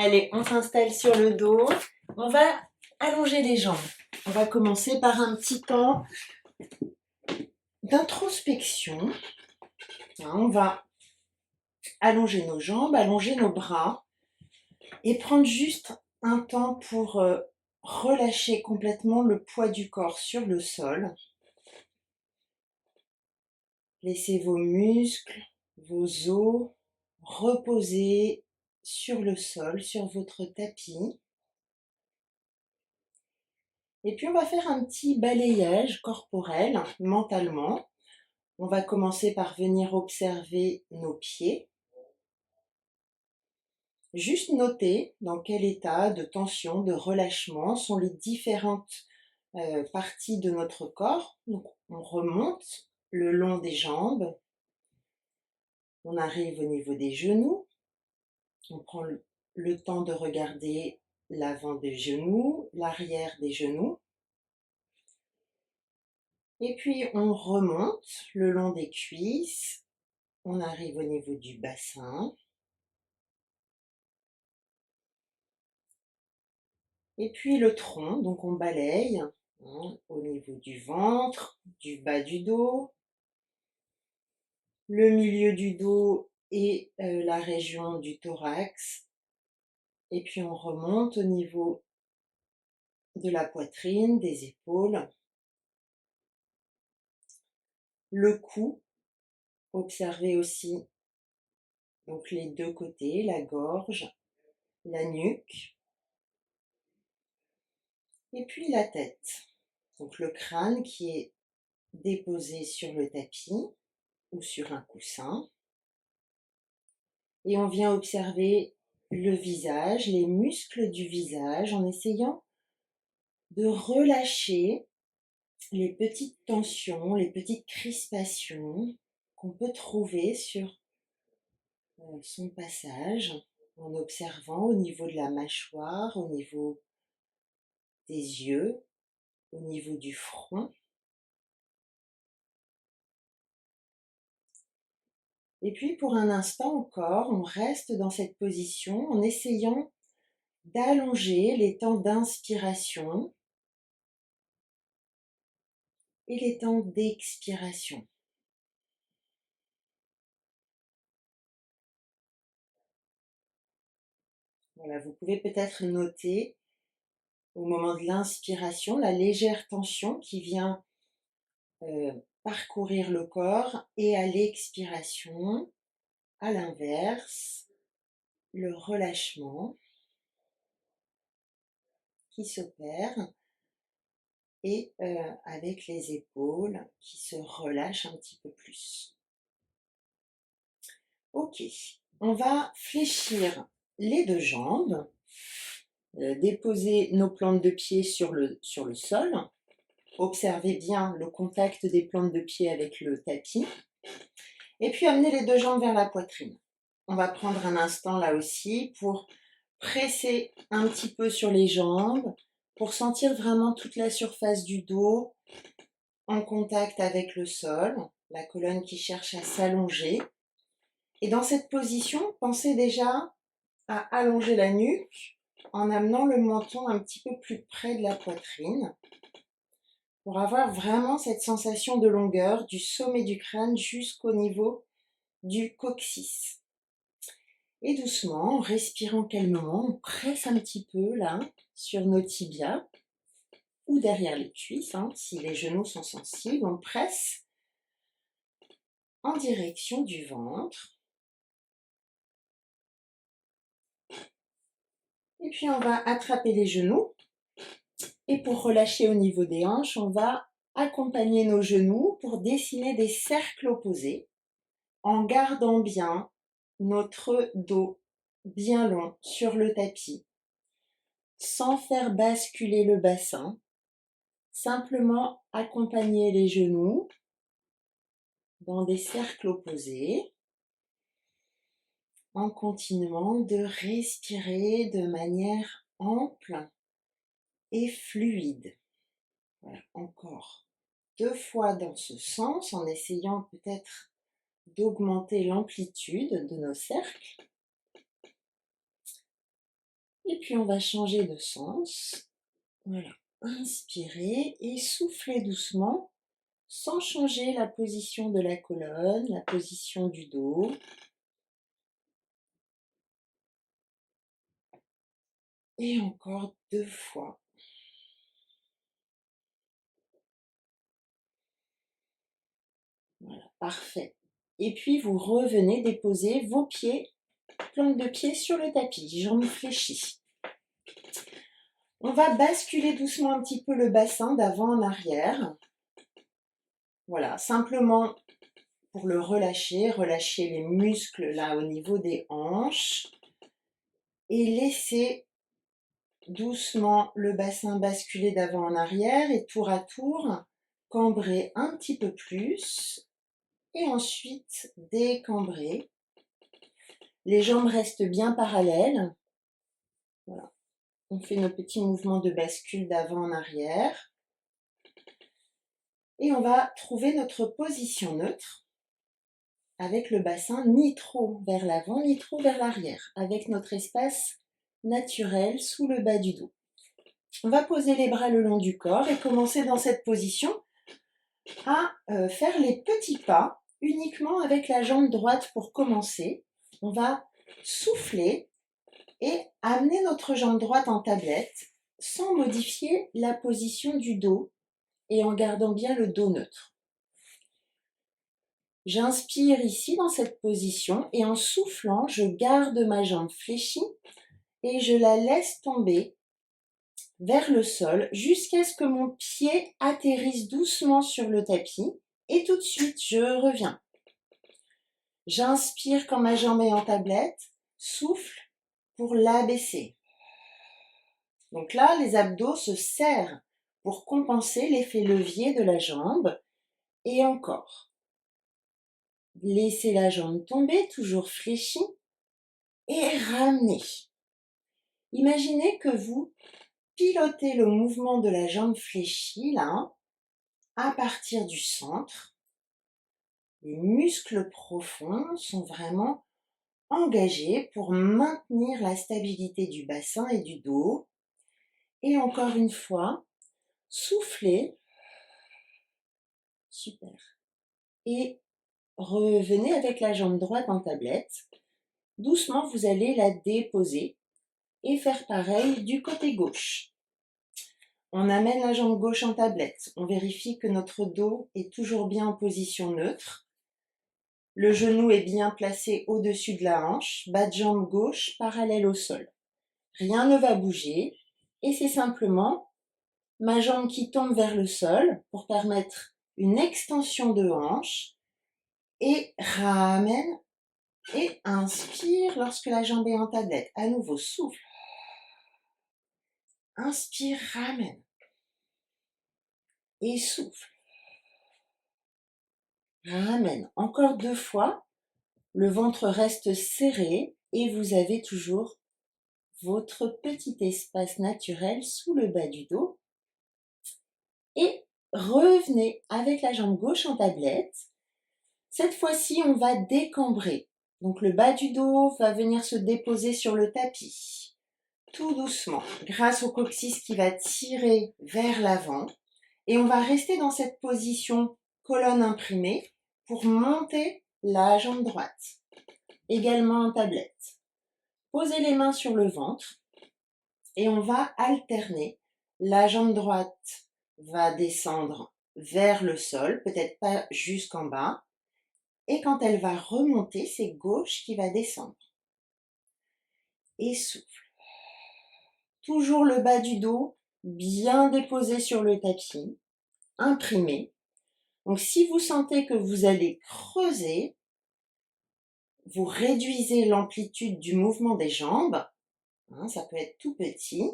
Allez, on s'installe sur le dos. On va allonger les jambes. On va commencer par un petit temps d'introspection. On va allonger nos jambes, allonger nos bras et prendre juste un temps pour relâcher complètement le poids du corps sur le sol. Laissez vos muscles, vos os reposer sur le sol, sur votre tapis. Et puis on va faire un petit balayage corporel, mentalement. On va commencer par venir observer nos pieds. Juste noter dans quel état de tension, de relâchement sont les différentes parties de notre corps. Donc on remonte le long des jambes. On arrive au niveau des genoux. On prend le temps de regarder l'avant des genoux, l'arrière des genoux. Et puis on remonte le long des cuisses. On arrive au niveau du bassin. Et puis le tronc, donc on balaye au niveau du ventre, du bas du dos, le milieu du dos et la région du thorax. Et puis on remonte au niveau de la poitrine, des épaules, le cou. Observez aussi donc les deux côtés, la gorge, la nuque. Et puis la tête, donc le crâne qui est déposé sur le tapis ou sur un coussin. Et on vient observer le visage, les muscles du visage en essayant de relâcher les petites tensions, les petites crispations qu'on peut trouver sur son passage en observant au niveau de la mâchoire, au niveau des yeux, au niveau du front. Et puis pour un instant encore, on reste dans cette position en essayant d'allonger les temps d'inspiration et les temps d'expiration. Voilà, vous pouvez peut-être noter au moment de l'inspiration la légère tension qui vient parcourir le corps et à l'expiration, à l'inverse, le relâchement qui s'opère et avec les épaules qui se relâchent un petit peu plus. Ok, on va fléchir les deux jambes, déposer nos plantes de pied sur le sol. Observez bien le contact des plantes de pied avec le tapis. Et puis amener les deux jambes vers la poitrine. On va prendre un instant là aussi pour presser un petit peu sur les jambes, pour sentir vraiment toute la surface du dos en contact avec le sol, la colonne qui cherche à s'allonger. Et dans cette position, pensez déjà à allonger la nuque en amenant le menton un petit peu plus près de la poitrine pour avoir vraiment cette sensation de longueur du sommet du crâne jusqu'au niveau du coccyx. Et doucement, en respirant calmement, on presse un petit peu là sur nos tibias ou derrière les cuisses, si les genoux sont sensibles, on presse en direction du ventre. Et puis on va attraper les genoux. Et pour relâcher au niveau des hanches, on va accompagner nos genoux pour dessiner des cercles opposés en gardant bien notre dos bien long sur le tapis, sans faire basculer le bassin, simplement accompagner les genoux dans des cercles opposés en continuant de respirer de manière ample et fluide. Voilà, encore 2 fois dans ce sens en essayant peut-être d'augmenter l'amplitude de nos cercles. Et puis on va changer de sens. Voilà. Inspirez et soufflez doucement sans changer la position de la colonne, la position du dos. Et encore 2 fois. Voilà, parfait. Et puis vous revenez déposer vos pieds, plantes de pied sur le tapis, jambes fléchies. On va basculer doucement un petit peu le bassin d'avant en arrière. Voilà, simplement pour le relâcher, relâchez les muscles là au niveau des hanches et laissez doucement le bassin basculer d'avant en arrière et tour à tour, cambrer un petit peu plus et ensuite décambrer. Les jambes restent bien parallèles. Voilà. On fait nos petits mouvements de bascule d'avant en arrière. Et on va trouver notre position neutre avec le bassin ni trop vers l'avant ni trop vers l'arrière, avec notre espace naturel sous le bas du dos. On va poser les bras le long du corps et commencer dans cette position à faire les petits pas uniquement avec la jambe droite pour commencer. On va souffler et amener notre jambe droite en tablette sans modifier la position du dos et en gardant bien le dos neutre. J'inspire ici dans cette position et en soufflant, je garde ma jambe fléchie et je la laisse tomber vers le sol jusqu'à ce que mon pied atterrisse doucement sur le tapis et tout de suite je reviens. J'inspire quand ma jambe est en tablette, souffle pour l'abaisser. Donc là, les abdos se serrent pour compenser l'effet levier de la jambe et encore. Laissez la jambe tomber, toujours fléchie et ramenez. Imaginez que vous pilotez le mouvement de la jambe fléchie là, à partir du centre. Les muscles profonds sont vraiment engagés pour maintenir la stabilité du bassin et du dos. Et encore une fois, soufflez. Super. Et revenez avec la jambe droite en tablette. Doucement, vous allez la déposer et faire pareil du côté gauche. On amène la jambe gauche en tablette. On vérifie que notre dos est toujours bien en position neutre. Le genou est bien placé au-dessus de la hanche. Bas de jambe gauche parallèle au sol. Rien ne va bouger. Et c'est simplement ma jambe qui tombe vers le sol pour permettre une extension de hanche. Et ramène et inspire lorsque la jambe est en tablette. À nouveau, souffle. Inspire, ramène. Et souffle. Ramène. Encore 2 fois. Le ventre reste serré et vous avez toujours votre petit espace naturel sous le bas du dos. Et revenez avec la jambe gauche en tablette. Cette fois-ci, on va décambrer. Donc le bas du dos va venir se déposer sur le tapis. Tout doucement, grâce au coccyx qui va tirer vers l'avant. Et on va rester dans cette position colonne imprimée pour monter la jambe droite. Également en tablette. Posez les mains sur le ventre et on va alterner. La jambe droite va descendre vers le sol, peut-être pas jusqu'en bas. Et quand elle va remonter, c'est gauche qui va descendre. Et souffle. Toujours le bas du dos bien déposé sur le tapis, imprimé. Donc si vous sentez que vous allez creuser, vous réduisez l'amplitude du mouvement des jambes. Ça peut être tout petit.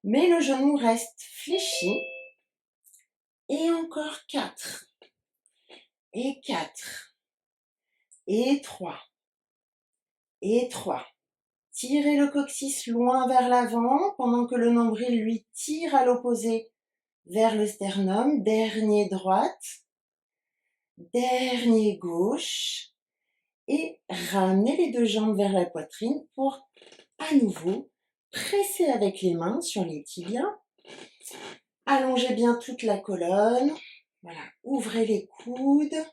Mais le genou reste fléchi. Et encore 4. Et 4. Et 3. Et 3. Tirez le coccyx loin vers l'avant pendant que le nombril lui tire à l'opposé vers le sternum. Dernier droite. Dernier gauche. Et ramenez les 2 jambes vers la poitrine pour à nouveau Pressez avec les mains sur les tibias. Allongez bien toute la colonne. Voilà, ouvrez les coudes.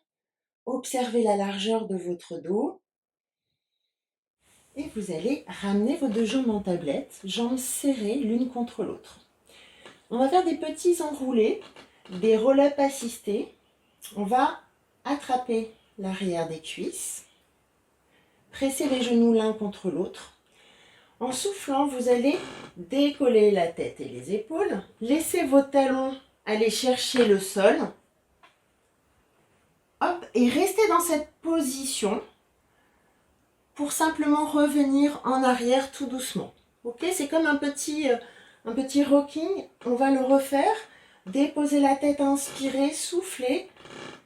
Observez la largeur de votre dos. Et vous allez ramener vos deux jambes en tablette, jambes serrées l'une contre l'autre. On va faire des petits enroulés, des roll-up assistés. On va attraper l'arrière des cuisses, presser les genoux l'un contre l'autre. En soufflant, vous allez décoller la tête et les épaules. Laissez vos talons aller chercher le sol. Hop, et restez dans cette position pour simplement revenir en arrière tout doucement. Ok, c'est comme un petit rocking. On va le refaire. Déposez la tête, inspirez, soufflez.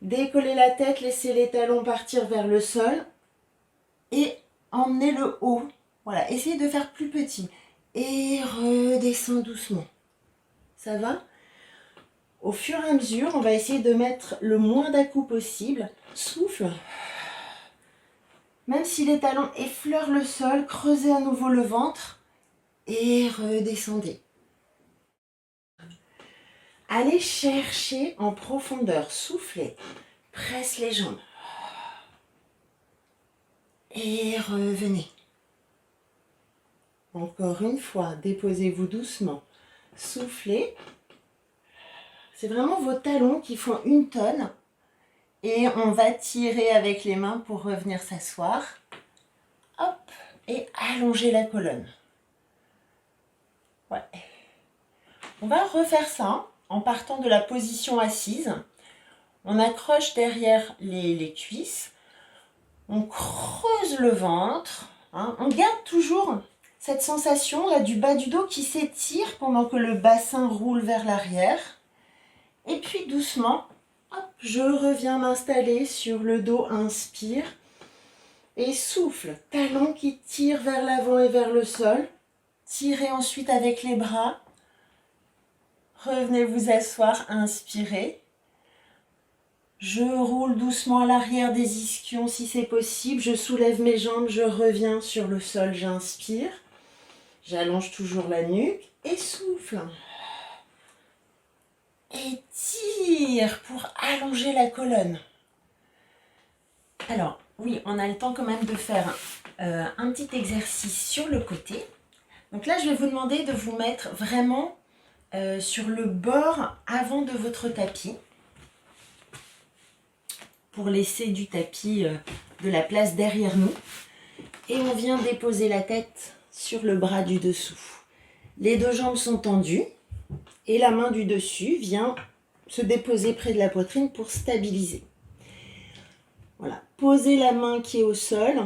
Décollez la tête, laissez les talons partir vers le sol. Et emmenez le haut. Voilà, essayez de faire plus petit. Et redescends doucement. Ça va? Au fur et à mesure, on va essayer de mettre le moins d'à-coups possible. Souffle. Même si les talons effleurent le sol, creusez à nouveau le ventre et redescendez. Allez chercher en profondeur, soufflez, presse les jambes. Et revenez. Encore une fois, déposez-vous doucement. Soufflez. C'est vraiment vos talons qui font une tonne. Et on va tirer avec les mains pour revenir s'asseoir. Hop, et allonger la colonne. Ouais. On va refaire ça en partant de la position assise. On accroche derrière les cuisses. On creuse le ventre. Hein. On garde toujours cette sensation là du bas du dos qui s'étire pendant que le bassin roule vers l'arrière. Et puis doucement, hop, je reviens m'installer sur le dos, inspire. Et souffle, talons qui tirent vers l'avant et vers le sol. Tirez ensuite avec les bras. Revenez vous asseoir, inspirez. Je roule doucement à l'arrière des ischions si c'est possible. Je soulève mes jambes, je reviens sur le sol, j'inspire. J'allonge toujours la nuque et souffle. Et tire pour allonger la colonne. Alors, oui, on a le temps quand même de faire un petit exercice sur le côté. Donc là, je vais vous demander de vous mettre vraiment sur le bord avant de votre tapis pour laisser du tapis de la place derrière nous. Et on vient déposer la tête sur le bras du dessous. Les deux jambes sont tendues et la main du dessus vient se déposer près de la poitrine pour stabiliser. Voilà, posez la main qui est au sol,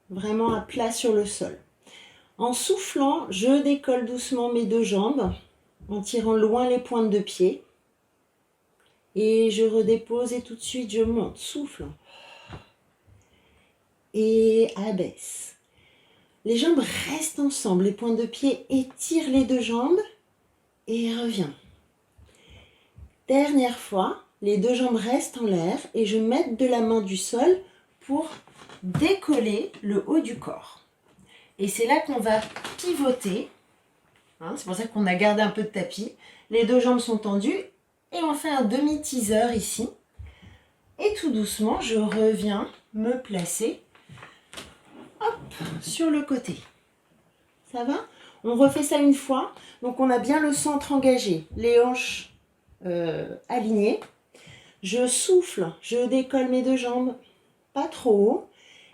vraiment à plat sur le sol. En soufflant, je décolle doucement mes deux jambes en tirant loin les pointes de pied. Et je redépose et tout de suite je monte, souffle. Et abaisse. Les jambes restent ensemble, les pointes de pied étirent les deux jambes et reviens. Dernière fois, les deux jambes restent en l'air et je mets de la main du sol pour décoller le haut du corps. Et c'est là qu'on va pivoter. Hein, c'est pour ça qu'on a gardé un peu de tapis. Les deux jambes sont tendues et on fait un demi-teaser ici. Et tout doucement, je reviens me placer hop, sur le côté. Ça va? On refait ça une fois. Donc on a bien le centre engagé, les hanches alignées. Je souffle, je décolle mes deux jambes, pas trop haut.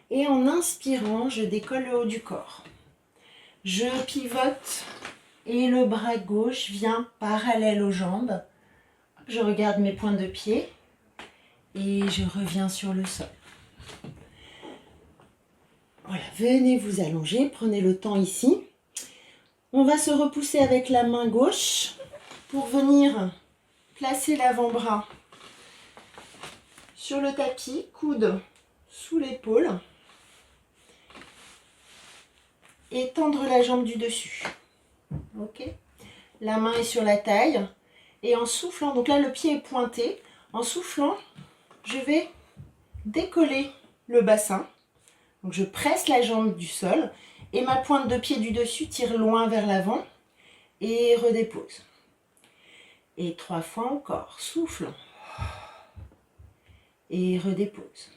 Et en inspirant, je décolle le haut du corps. Je pivote et le bras gauche vient parallèle aux jambes. Je regarde mes pointes de pied et je reviens sur le sol. Voilà, venez vous allonger, prenez le temps ici. On va se repousser avec la main gauche pour venir placer l'avant-bras sur le tapis, coude sous l'épaule et tendre la jambe du dessus. Ok, la main est sur la taille et en soufflant, donc là le pied est pointé, en soufflant, je vais décoller le bassin. Donc je presse la jambe du sol Et ma pointe de pied du dessus tire loin vers l'avant et redépose. Et 3 fois encore, souffle. Et redépose.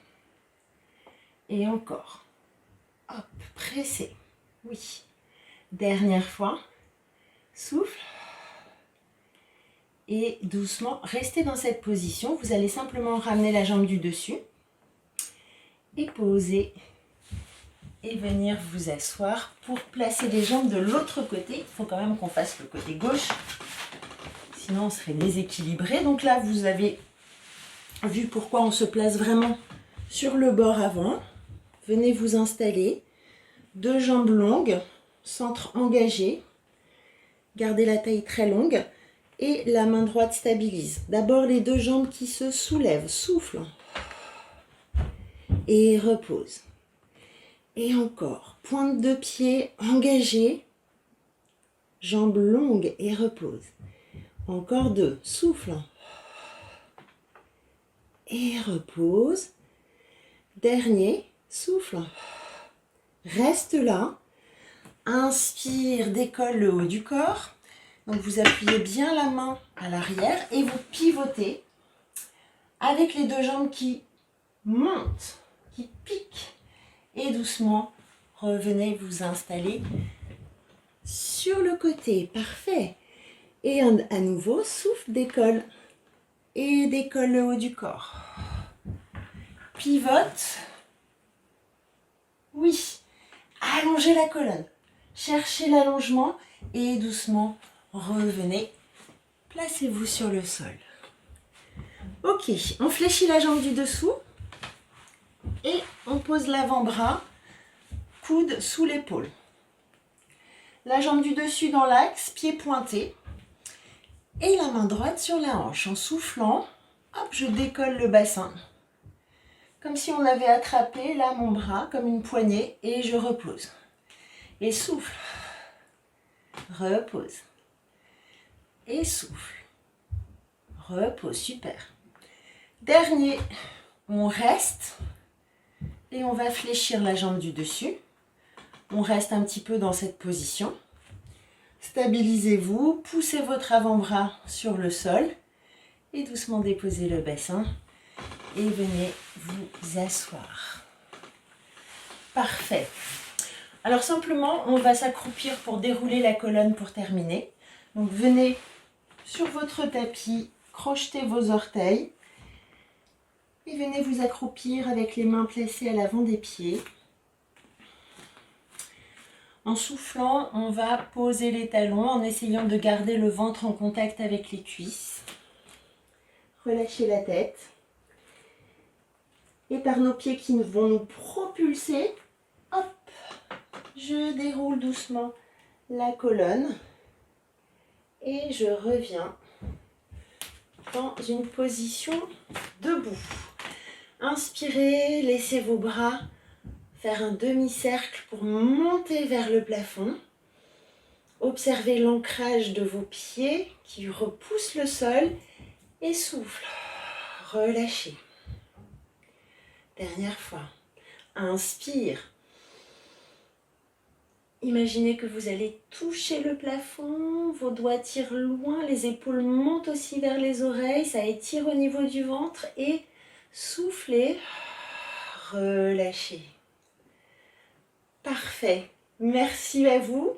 Et encore. Hop, pressez. Oui. Dernière fois. Souffle. Et doucement, restez dans cette position. Vous allez simplement ramener la jambe du dessus. Et poser. Et venir vous asseoir pour placer les jambes de l'autre côté. Il faut quand même qu'on fasse le côté gauche. Sinon, on serait déséquilibré. Donc là, vous avez vu pourquoi on se place vraiment sur le bord avant. Venez vous installer. 2 jambes longues, centre engagé. Gardez la taille très longue. Et la main droite stabilise. D'abord, les 2 jambes qui se soulèvent. Souffle. Et repose. Et encore. Pointe de pied engagée. Jambes longues et repose. Encore 2. Souffle. Et repose. Dernier. Souffle. Reste là. Inspire, décolle le haut du corps. Donc vous appuyez bien la main à l'arrière et vous pivotez avec les 2 jambes qui montent, qui piquent. Et doucement, revenez vous installer sur le côté. Parfait. Et à nouveau, souffle, décolle. Et décolle le haut du corps. Pivote. Oui. Allongez la colonne. Cherchez l'allongement et doucement, revenez. Placez-vous sur le sol. Ok, on fléchit la jambe du dessous. Et on pose l'avant-bras, coude sous l'épaule. La jambe du dessus dans l'axe, pied pointé. Et la main droite sur la hanche. En soufflant, hop, je décolle le bassin. Comme si on avait attrapé là mon bras comme une poignée et je repose. Et souffle. Repose. Et souffle. Repose, super. Dernier, on reste. Et on va fléchir la jambe du dessus. On reste un petit peu dans cette position. Stabilisez-vous, poussez votre avant-bras sur le sol et doucement déposez le bassin et venez vous asseoir. Parfait. Alors simplement, on va s'accroupir pour dérouler la colonne pour terminer. Donc venez sur votre tapis, crochetez vos orteils et venez vous accroupir avec les mains placées à l'avant des pieds. En soufflant, on va poser les talons en essayant de garder le ventre en contact avec les cuisses. Relâchez la tête. Et par nos pieds qui vont nous propulser, hop, je déroule doucement la colonne. Et je reviens dans une position debout. Inspirez, laissez vos bras faire un demi-cercle pour monter vers le plafond. Observez l'ancrage de vos pieds qui repoussent le sol et souffle. Relâchez. Dernière fois. Inspire. Imaginez que vous allez toucher le plafond, vos doigts tirent loin, les épaules montent aussi vers les oreilles, ça étire au niveau du ventre et soufflez. Relâchez. Parfait. Merci à vous.